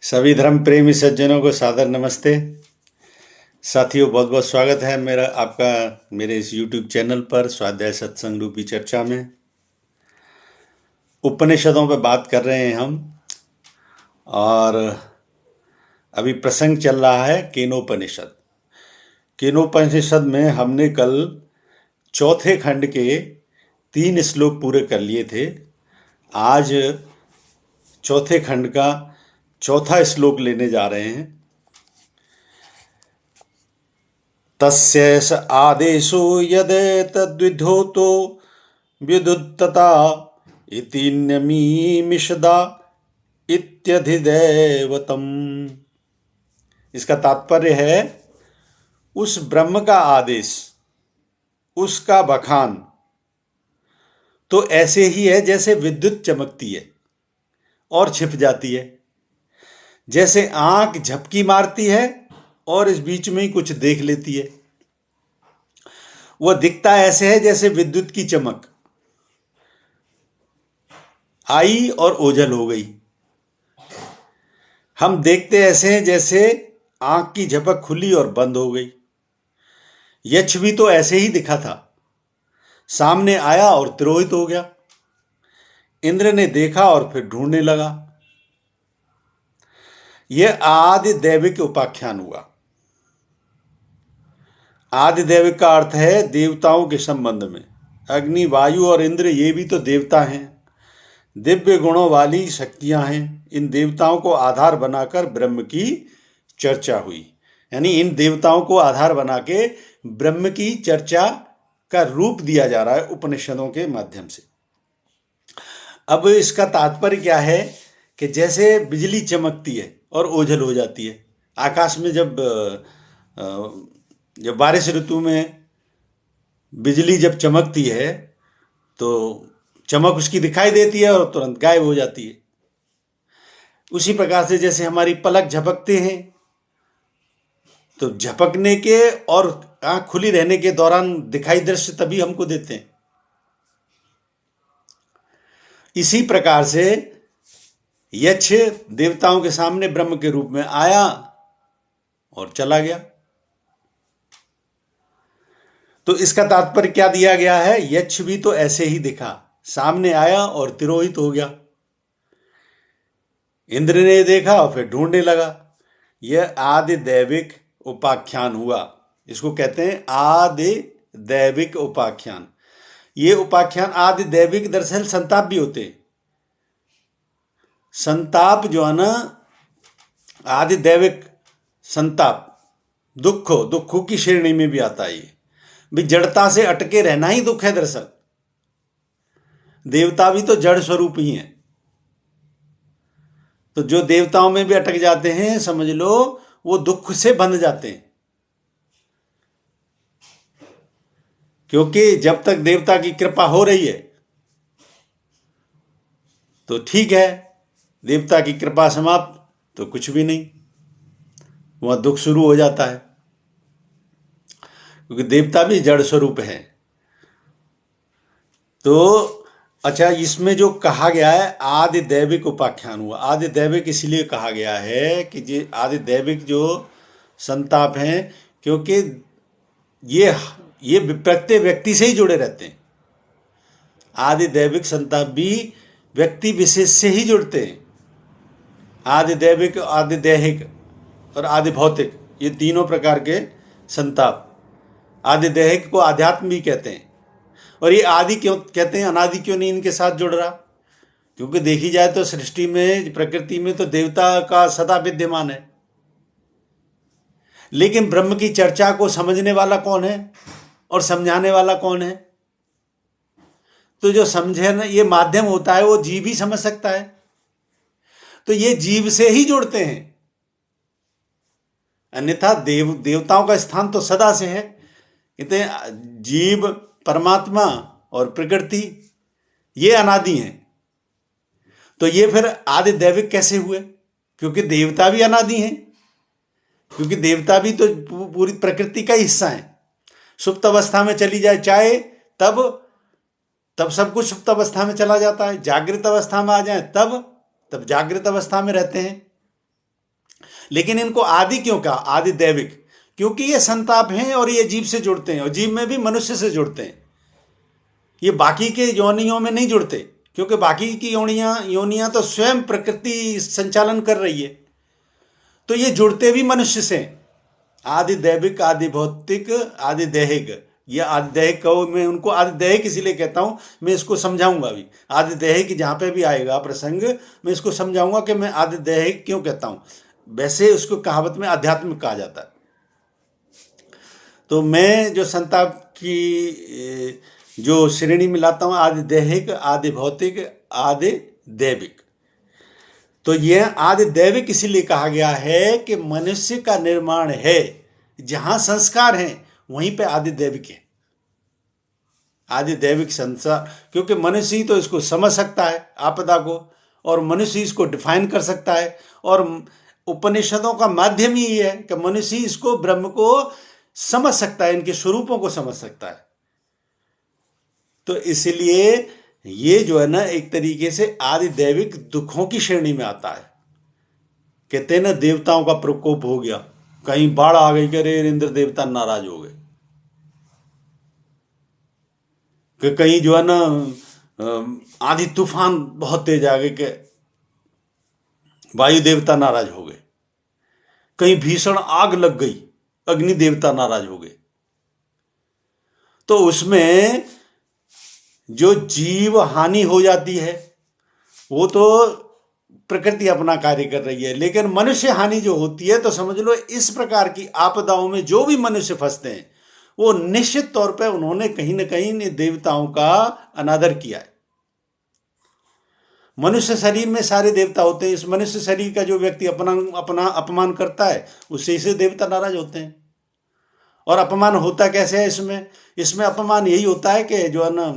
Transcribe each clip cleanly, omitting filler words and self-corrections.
सभी धर्म प्रेमी सज्जनों को सादर नमस्ते। साथियों, बहुत बहुत स्वागत है मेरा आपका मेरे इस YouTube चैनल पर स्वाध्याय सत्संग रूपी चर्चा में। उपनिषदों पर बात कर रहे हैं हम, और अभी प्रसंग चल रहा है केनोपनिषद। केनोपनिषद में हमने कल चौथे खंड के 3 श्लोक पूरे कर लिए थे। आज चौथे खंड का चौथा श्लोक लेने जा रहे हैं। तस्य स आदेशो यदेतद्विधोतो विदुत्तता इति न्यमीमिषदा इत्यधिदैवतम्। इसका तात्पर्य है उस ब्रह्म का आदेश, उसका बखान तो ऐसे ही है जैसे विद्युत चमकती है और छिप जाती है, जैसे आंख झपकी मारती है और इस बीच में ही कुछ देख लेती है। वह दिखता ऐसे है जैसे विद्युत की चमक आई और ओझल हो गई। हम देखते ऐसे हैं जैसे आंख की झपक खुली और बंद हो गई। यक्ष भी तो ऐसे ही दिखा था, सामने आया और तिरोहित हो गया। इंद्र ने देखा और फिर ढूंढने लगा। यह आदि दैविक उपाख्यान हुआ। आदि दैविक का अर्थ है देवताओं के संबंध में। अग्नि, वायु और इंद्र ये भी तो देवता हैं, दिव्य गुणों वाली शक्तियां हैं। इन देवताओं को आधार बनाकर ब्रह्म की चर्चा हुई। यानी इन देवताओं को आधार बना के ब्रह्म की चर्चा का रूप दिया जा रहा है उपनिषदों के माध्यम से। अब इसका तात्पर्य क्या है कि जैसे बिजली चमकती है और ओझल हो जाती है। आकाश में जब बारिश ऋतु में बिजली जब चमकती है तो चमक उसकी दिखाई देती है और तुरंत गायब हो जाती है। उसी प्रकार से जैसे हमारी पलक झपकते हैं तो झपकने के और आंख खुली रहने के दौरान दिखाई दृश्य तभी हमको देते हैं। इसी प्रकार से यक्ष देवताओं के सामने ब्रह्म के रूप में आया और चला गया। तो इसका तात्पर्य क्या दिया गया है? यक्ष भी तो ऐसे ही दिखा, सामने आया और तिरोहित हो गया। इंद्र ने देखा और फिर ढूंढने लगा। यह आदि दैविक उपाख्यान हुआ। इसको कहते हैं आदि दैविक उपाख्यान। ये उपाख्यान आदि दैविक दरअसल संताप भी होते हैं। संताप जो है ना, आदि दैविक संताप दुखों की श्रेणी में भी आता है। ये भी जड़ता से अटके रहना ही दुख है। दरअसल देवता भी तो जड़ स्वरूप ही हैं। तो जो देवताओं में भी अटक जाते हैं, समझ लो वो दुख से बंध जाते हैं। क्योंकि जब तक देवता की कृपा हो रही है तो ठीक है, देवता की कृपा समाप्त तो कुछ भी नहीं, वह दुख शुरू हो जाता है। क्योंकि देवता भी जड़ स्वरूप है। तो अच्छा, इसमें जो कहा गया है आदि दैविक उपाख्यान हुआ। आदि दैविक इसलिए कहा गया है कि ये आदि दैविक जो संताप हैं, क्योंकि ये प्रत्येक व्यक्ति से ही जुड़े रहते हैं। आदि दैविक संताप भी व्यक्ति विशेष से ही जुड़ते हैं। आदि दैविक, आदि दैहिक और आदि भौतिक, ये तीनों प्रकार के संताप। आदि दैहिक को आध्यात्म भी कहते हैं। और ये आदि क्यों कहते हैं, अनादि क्यों नहीं इनके साथ जुड़ रहा? क्योंकि देखी जाए तो सृष्टि में, प्रकृति में तो देवता का सदा विद्यमान है। लेकिन ब्रह्म की चर्चा को समझने वाला कौन है और समझाने वाला कौन है? तो जो समझे ना, ये माध्यम होता है, वो जीव ही समझ सकता है। तो ये जीव से ही जुड़ते हैं। अन्यथा देवताओं का स्थान तो सदा से है। कहते हैं जीव, परमात्मा और प्रकृति ये अनादि हैं। तो ये फिर आदि दैविक कैसे हुए? क्योंकि देवता भी अनादि हैं। क्योंकि देवता भी तो पूरी प्रकृति का हिस्सा है। सुप्त अवस्था में चली जाए चाहे तब सब कुछ सुप्त अवस्था में चला जाता है। जागृत अवस्था में आ जाए तब जागृत अवस्था में रहते हैं। लेकिन इनको आदि क्यों कहा, आदि दैविक? क्योंकि ये संताप हैं और ये जीव से जुड़ते हैं, और जीव में भी मनुष्य से जुड़ते हैं। ये बाकी के योनियों में नहीं जुड़ते, क्योंकि बाकी की योनियां तो स्वयं प्रकृति संचालन कर रही है। तो ये जुड़ते भी मनुष्य से। आदि दैविक, आदि भौतिक, आदि दैहिक। ये आदि दैहिक कहो, मैं उनको आदि दैहिक इसीलिए कहता हूं, मैं इसको समझाऊंगा भी। आदि दैहिक जहां पे भी आएगा प्रसंग, मैं इसको समझाऊंगा कि मैं आदि दैहिक क्यों कहता हूं। वैसे उसको कहावत में आध्यात्मिक कहा जाता है। तो मैं जो संताप की जो श्रेणी में लाता हूं, आदि दैहिक, आदि भौतिक, आदि दैविक। तो यह आदि दैविक इसीलिए कहा गया है कि मनुष्य का निर्माण है, जहां संस्कार हैं वहीं पे आदि दैविक है। आदि दैविक संसार, क्योंकि मनुष्य ही तो इसको समझ सकता है आपदा को, और मनुष्य इसको डिफाइन कर सकता है। और उपनिषदों का माध्यम ही है कि मनुष्य इसको, ब्रह्म को समझ सकता है, इनके स्वरूपों को समझ सकता है। तो इसलिए ये जो है ना, एक तरीके से आदि दैविक दुखों की श्रेणी में आता है। कहते हैं ना, देवताओं का प्रकोप हो गया, कहीं बाढ़ आ गई, करे इंद्र देवता नाराज हो गए, कि कहीं जो है ना आंधी तूफान बहुत तेज आ गए, कि वायु देवता नाराज हो गए, कहीं भीषण आग लग गई, अग्नि देवता नाराज हो गए। तो उसमें जो जीव हानि हो जाती है वो तो प्रकृति अपना कार्य कर रही है, लेकिन मनुष्य हानि जो होती है, तो समझ लो इस प्रकार की आपदाओं में जो भी मनुष्य फंसते हैं, वो निश्चित तौर पे उन्होंने कहीं ना कहीं देवताओं का अनादर किया है। मनुष्य शरीर में सारे देवता होते हैं, इस मनुष्य शरीर का जो व्यक्ति अपना अपना अपमान करता है, उससे इसे देवता नाराज होते हैं। और अपमान होता कैसे है इसमें? इसमें अपमान यही होता है कि जो है ना,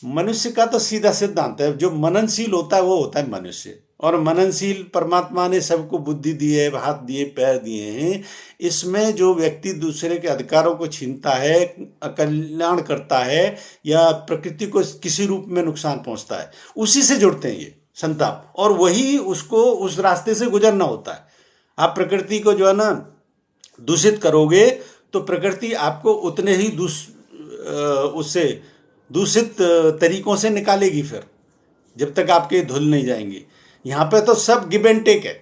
मनुष्य का तो सीधा सिद्धांत है, जो मननशील होता है वो होता है मनुष्य। और मननशील परमात्मा ने सबको बुद्धि दी है, हाथ दिए, पैर दिए हैं। इसमें जो व्यक्ति दूसरे के अधिकारों को छीनता है, अकल्याण करता है, या प्रकृति को किसी रूप में नुकसान पहुंचता है, उसी से जुड़ते हैं ये संताप। और वही उसको उस रास्ते से गुजरना होता है। आप प्रकृति को जो है ना दूषित करोगे, तो प्रकृति आपको उतने ही उससे दूषित तरीकों से निकालेगी, फिर जब तक आपके धुल नहीं जाएंगे। यहां पे तो सब गिव एंड टेक है,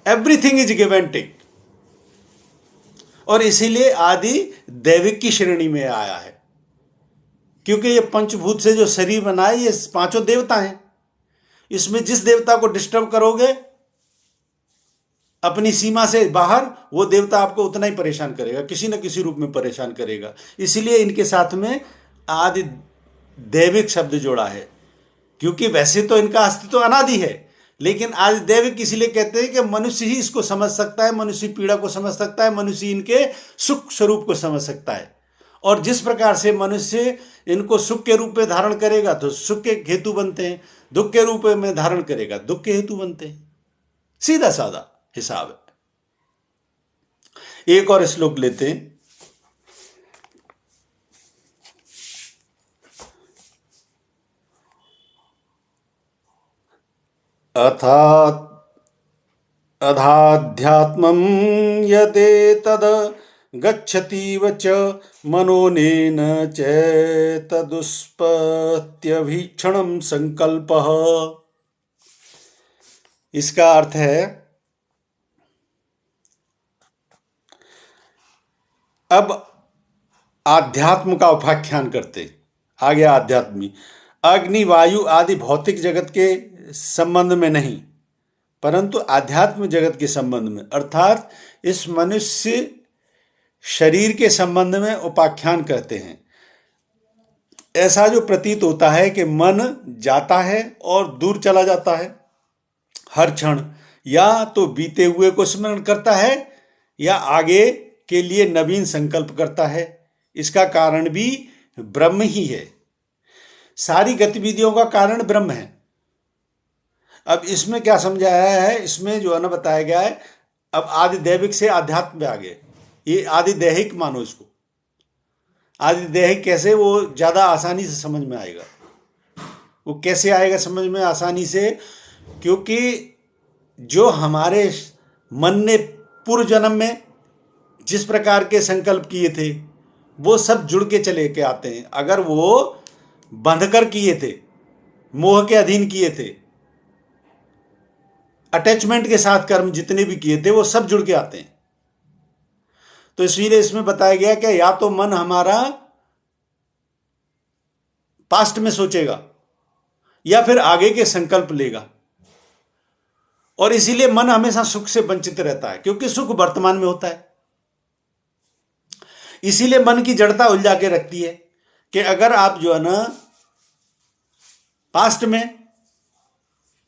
everything is give and take. और इसीलिए आदि दैविक की श्रेणी में आया है, क्योंकि ये पंचभूत से जो शरीर बना है, ये पांचों देवता हैं। इसमें जिस देवता को डिस्टर्ब करोगे अपनी सीमा से बाहर, वो देवता आपको उतना ही परेशान करेगा, किसी न किसी रूप में परेशान करेगा। इसीलिए इनके साथ में आदि दैविक शब्द जोड़ा है, क्योंकि वैसे तो इनका अस्तित्व अनादि है, लेकिन आदि दैविक इसलिए कहते हैं कि मनुष्य ही इसको समझ सकता है, मनुष्य पीड़ा को समझ सकता है, मनुष्य इनके सुख स्वरूप को समझ सकता है। और जिस प्रकार से मनुष्य इनको सुख के रूप में धारण करेगा तो सुख के हेतु बनते हैं, दुख के रूप में धारण करेगा दुख के हेतु बनते हैं। सीधा साधा हिसाब है। एक और श्लोक लेते हैं। अर्थात अधाध्यात्मं यदेतद् गच्छतीव च मनोनेन चेतदुष्पत्यभीक्षणं संकल्पः। इसका अर्थ है, अब आध्यात्म का उपाख्यान करते। आ गया आध्यात्मी। अग्नि, वायु आदि भौतिक जगत के संबंध में नहीं, परंतु आध्यात्म जगत के संबंध में, अर्थात इस मनुष्य शरीर के संबंध में उपाख्यान करते हैं। ऐसा जो प्रतीत होता है कि मन जाता है और दूर चला जाता है हर क्षण, या तो बीते हुए को स्मरण करता है या आगे के लिए नवीन संकल्प करता है। इसका कारण भी ब्रह्म ही है। सारी गतिविधियों का कारण ब्रह्म है। अब इसमें क्या समझाया है, इसमें जो है ना बताया गया है, अब आदि दैविक से आध्यात्म में आ गए। ये आदि दैहिक मानो इसको। आदि दैहिक कैसे, वो ज्यादा आसानी से समझ में आएगा। वो कैसे आएगा समझ में आसानी से, क्योंकि जो हमारे मन ने पूर्व जन्म में जिस प्रकार के संकल्प किए थे वो सब जुड़ के चले के आते हैं। अगर वो बंधकर किए थे, मोह के अधीन किए थे, अटैचमेंट के साथ कर्म जितने भी किए थे वो सब जुड़ के आते हैं। तो इसलिए इसमें बताया गया कि या तो मन हमारा पास्ट में सोचेगा या फिर आगे के संकल्प लेगा, और इसीलिए मन हमेशा सुख से वंचित रहता है क्योंकि सुख वर्तमान में होता है। इसीलिए मन की जड़ता उलझा के रखती है कि अगर आप जो है ना पास्ट में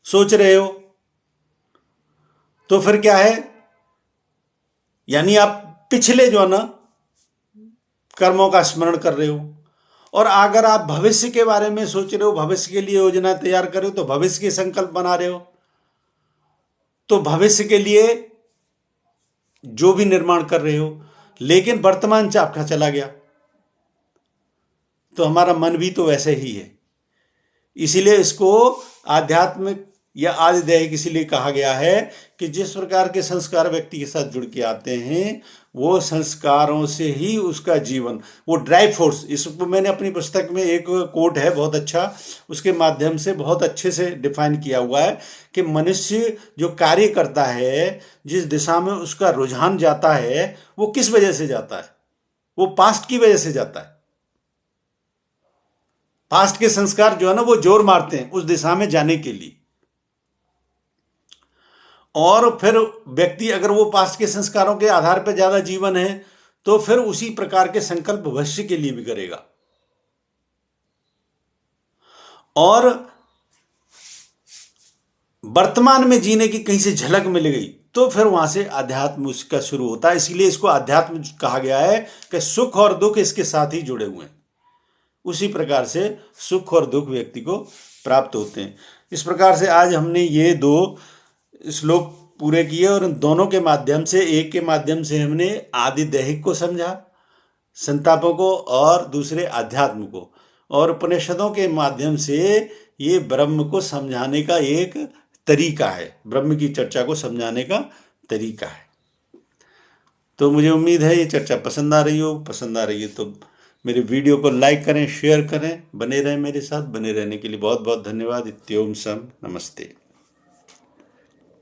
सोच रहे हो तो फिर क्या है, यानी आप पिछले जो है ना कर्मों का स्मरण कर रहे हो, और अगर आप भविष्य के बारे में सोच रहे हो, भविष्य के लिए योजना तैयार कर रहे हो तो भविष्य के संकल्प बना रहे हो, तो भविष्य के लिए जो भी निर्माण कर रहे हो, लेकिन वर्तमान से आपका चला गया। तो हमारा मन भी तो वैसे ही है। इसीलिए इसको आध्यात्मिक या आदिदैहिक इसीलिए कहा गया है कि जिस प्रकार के संस्कार व्यक्ति के साथ जुड़ के आते हैं वो संस्कारों से ही उसका जीवन, वो ड्राइव फोर्स, इसको मैंने अपनी पुस्तक में एक कोट है बहुत अच्छा, उसके माध्यम से बहुत अच्छे से डिफाइन किया हुआ है कि मनुष्य जो कार्य करता है, जिस दिशा में उसका रुझान जाता है, वो किस वजह से जाता है, वो पास्ट की वजह से जाता है। पास्ट के संस्कार जो है ना वो जोर मारते हैं उस दिशा में जाने के लिए, और फिर व्यक्ति अगर वो पास्ट के संस्कारों के आधार पर ज्यादा जीवन है तो फिर उसी प्रकार के संकल्प भविष्य के लिए भी करेगा। और वर्तमान में जीने की कहीं से झलक मिल गई तो फिर वहां से अध्यात्म उसका शुरू होता है। इसलिए इसको अध्यात्म कहा गया है कि सुख और दुख इसके साथ ही जुड़े हुए हैं। उसी प्रकार से सुख और दुख व्यक्ति को प्राप्त होते हैं। इस प्रकार से आज हमने ये 2 श्लोक पूरे किए, और इन दोनों के माध्यम से, एक के माध्यम से हमने आदि दैहिक को समझा, संतापों को, और दूसरे अध्यात्म को, और उपनिषदों के माध्यम से ये ब्रह्म को समझाने का एक तरीका है, ब्रह्म की चर्चा को समझाने का तरीका है। तो मुझे उम्मीद है ये चर्चा पसंद आ रही हो। पसंद आ रही है तो मेरे वीडियो को लाइक करें, शेयर करें, बने रहें मेरे साथ। बने रहने के लिए बहुत बहुत धन्यवाद। इत्योम सम, नमस्ते।